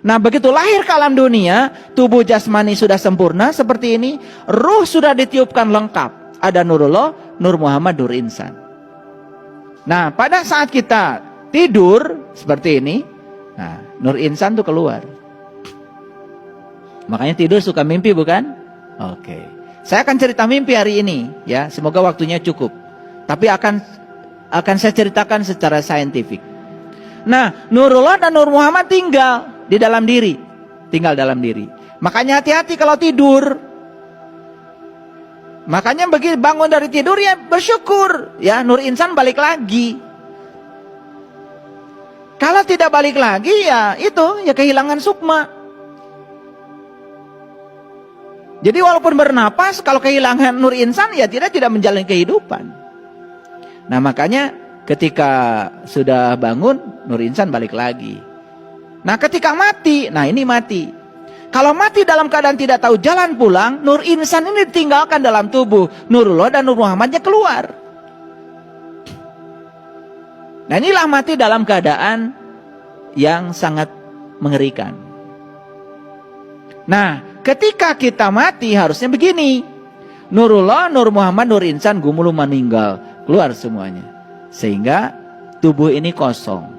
Nah, begitu lahir ke alam dunia, tubuh jasmani sudah sempurna seperti ini, ruh sudah ditiupkan lengkap. Ada Nurullah, Nur Muhammad, Nur Insan. Nah, pada saat kita tidur seperti ini, nah, Nur Insan tuh keluar. Makanya tidur suka mimpi, bukan? Oke. Saya akan cerita mimpi hari ini, ya. Semoga waktunya cukup. Tapi akan saya ceritakan secara saintifik. Nah, Nurullah dan Nur Muhammad tinggal di dalam diri, tinggal dalam diri. Makanya hati-hati kalau tidur. Makanya begitu bangun dari tidur ya bersyukur, ya Nur Insan balik lagi. Kalau tidak balik lagi ya itu ya kehilangan sukma. Jadi walaupun bernapas, kalau kehilangan Nur Insan ya tidak menjalani kehidupan. Nah, makanya ketika sudah bangun, Nur Insan balik lagi. Nah, ketika mati, nah ini mati. Kalau mati dalam keadaan tidak tahu jalan pulang, Nur Insan ini ditinggalkan dalam tubuh Nurullah dan Nur Muhammadnya keluar. Nah, inilah mati dalam keadaan yang sangat mengerikan. Nah, ketika kita mati harusnya begini. Nurullah, Nur Muhammad, Nur Insan gumulu meninggal, keluar semuanya. Sehingga tubuh ini kosong.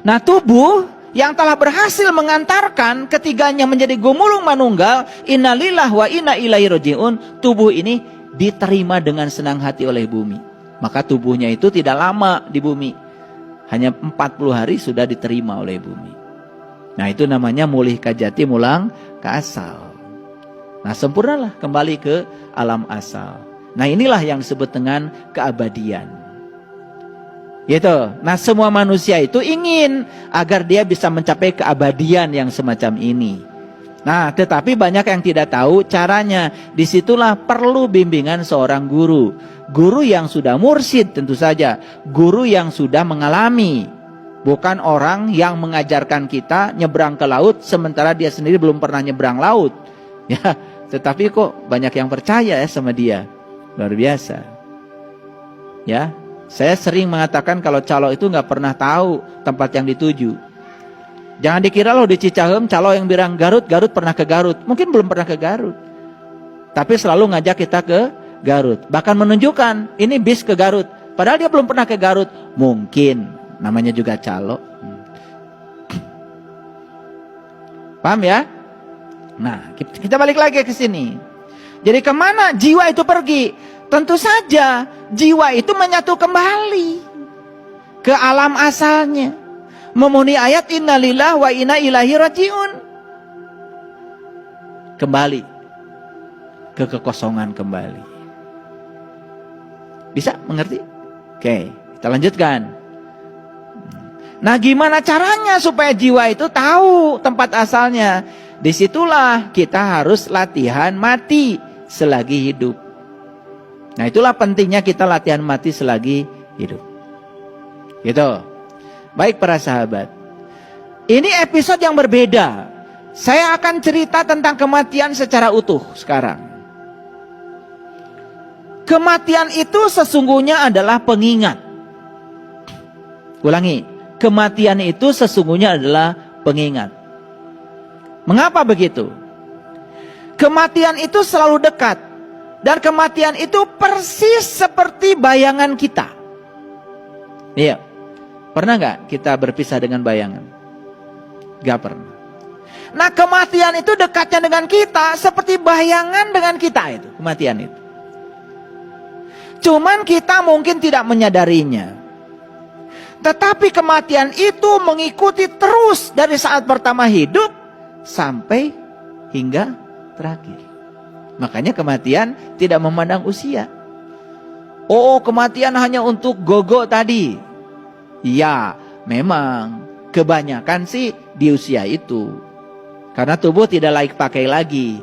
Nah, tubuh yang telah berhasil mengantarkan ketiganya menjadi gumulung manunggal, innalillah wa inna ilaihi rajiun, tubuh ini diterima dengan senang hati oleh bumi. Maka tubuhnya itu tidak lama di bumi. Hanya 40 hari sudah diterima oleh bumi. Nah, itu namanya mulih kajati mulang ke asal. Nah, sempurnalah kembali ke alam asal. Nah, inilah yang disebut dengan keabadian. Gitu. Nah, semua manusia itu ingin agar dia bisa mencapai keabadian yang semacam ini. Nah, tetapi banyak yang tidak tahu caranya. Disitulah perlu bimbingan seorang guru. Guru yang sudah mursyid tentu saja. Guru yang sudah mengalami. Bukan orang yang mengajarkan kita nyebrang ke laut sementara dia sendiri belum pernah nyebrang laut. Ya, tetapi kok banyak yang percaya ya sama dia. Luar biasa. Ya. Saya sering mengatakan kalau calo itu nggak pernah tahu tempat yang dituju. Jangan dikira loh di Cicahem calo yang bilang Garut pernah ke Garut. Mungkin belum pernah ke Garut. Tapi selalu ngajak kita ke Garut. Bahkan menunjukkan ini bis ke Garut. Padahal dia belum pernah ke Garut. Mungkin. Namanya juga calo. Paham ya? Nah, kita balik lagi ke sini. Jadi kemana jiwa itu pergi? Tentu saja jiwa itu menyatu kembali ke alam asalnya. Memenuhi ayat innalillah wa inna ilaihi rajiun. Kembali ke kekosongan kembali. Bisa mengerti? Oke, kita lanjutkan. Nah, gimana caranya supaya jiwa itu tahu tempat asalnya? Disitulah kita harus latihan mati selagi hidup. Nah, itulah pentingnya kita latihan mati selagi hidup. Gitu. Baik para sahabat. Ini episode yang berbeda. Saya akan cerita tentang kematian secara utuh sekarang. Kematian itu sesungguhnya adalah pengingat. Ulangi. Kematian itu sesungguhnya adalah pengingat. Mengapa begitu? Kematian itu selalu dekat. Dan kematian itu persis seperti bayangan kita. Iya. Pernah nggak kita berpisah dengan bayangan? Gak pernah. Nah, kematian itu dekatnya dengan kita seperti bayangan dengan kita itu. Kematian itu. Cuman kita mungkin tidak menyadarinya. Tetapi kematian itu mengikuti terus dari saat pertama hidup sampai hingga terakhir. Makanya kematian tidak memandang usia. Oh, kematian hanya untuk gogo tadi. Ya, memang kebanyakan sih di usia itu. Karena tubuh tidak layak pakai lagi.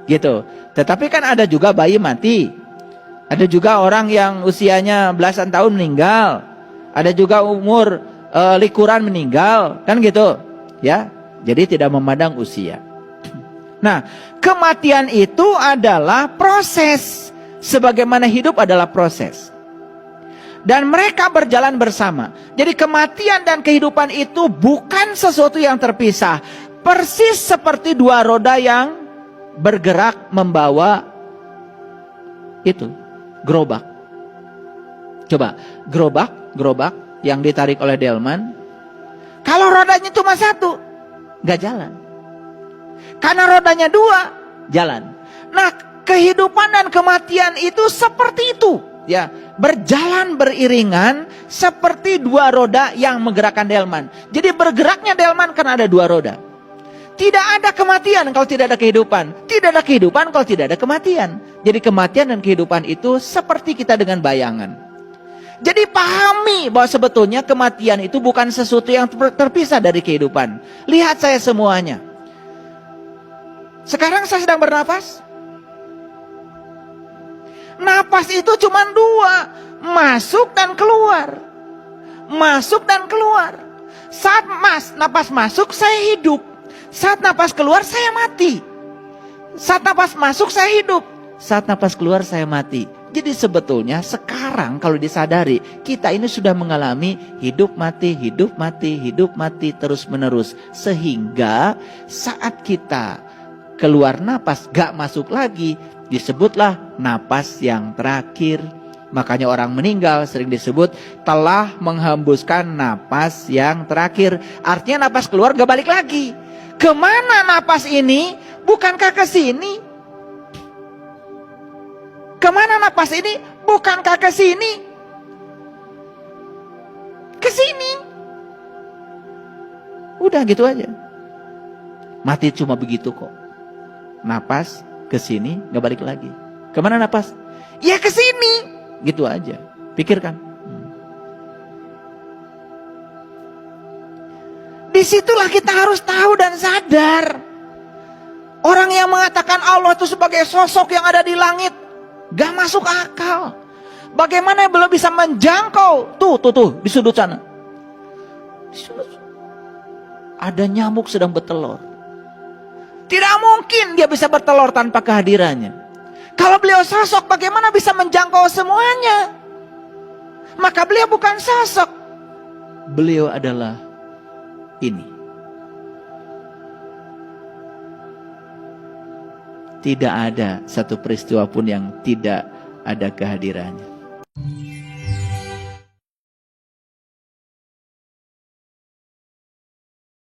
Gitu. Tetapi kan ada juga bayi mati. Ada juga orang yang usianya belasan tahun meninggal. Ada juga umur likuran meninggal. Kan gitu. Ya. Jadi tidak memandang usia. Nah, kematian itu adalah proses. Sebagaimana hidup adalah proses. dan mereka berjalan bersama. Jadi kematian dan kehidupan itu bukan sesuatu yang terpisah. Persis seperti dua roda yang bergerak membawa itu gerobak. Coba gerobak yang ditarik oleh delman. Kalau rodanya cuma satu, nggak jalan. Karena rodanya dua, jalan. Nah, kehidupan dan kematian itu seperti itu, ya, berjalan beriringan seperti dua roda yang menggerakkan delman. Jadi bergeraknya delman karena ada dua roda. Tidak ada kematian kalau tidak ada kehidupan. Tidak ada kehidupan kalau tidak ada kematian. Jadi kematian dan kehidupan itu seperti kita dengan bayangan. Jadi pahami bahwa sebetulnya kematian itu bukan sesuatu yang terpisah dari kehidupan. Lihat saya semuanya. Sekarang saya sedang bernapas. Napas itu cuma dua, masuk dan keluar. Masuk dan keluar. Saat napas masuk saya hidup. Saat napas keluar saya mati. Saat napas masuk saya hidup. Saat napas keluar saya mati. Jadi sebetulnya sekarang kalau disadari, kita ini sudah mengalami hidup mati, hidup mati, hidup mati terus menerus. Sehingga saat kita keluar napas gak masuk lagi, disebutlah napas yang terakhir. Makanya orang meninggal sering disebut telah menghembuskan napas yang terakhir. Artinya napas keluar gak balik lagi. Kemana napas ini? Bukankah ke sini? Kemana napas ini? Bukankah ke sini? Ke sini. Udah gitu aja. Mati cuma begitu kok. Napas ke sini gak balik lagi. Kemana napas? Ya ke sini. Gitu aja. Pikirkan. Disitulah kita harus tahu dan sadar. Orang yang mengatakan Allah itu sebagai sosok yang ada di langit, gak masuk akal. Bagaimana belum bisa menjangkau? Tuh, di sudut sana. Ada nyamuk sedang bertelur. Tidak mungkin dia bisa bertelur tanpa kehadirannya. Kalau beliau sosok, bagaimana bisa menjangkau semuanya? Maka beliau bukan sosok. Beliau adalah ini. Tidak ada satu peristiwa pun yang tidak ada kehadirannya.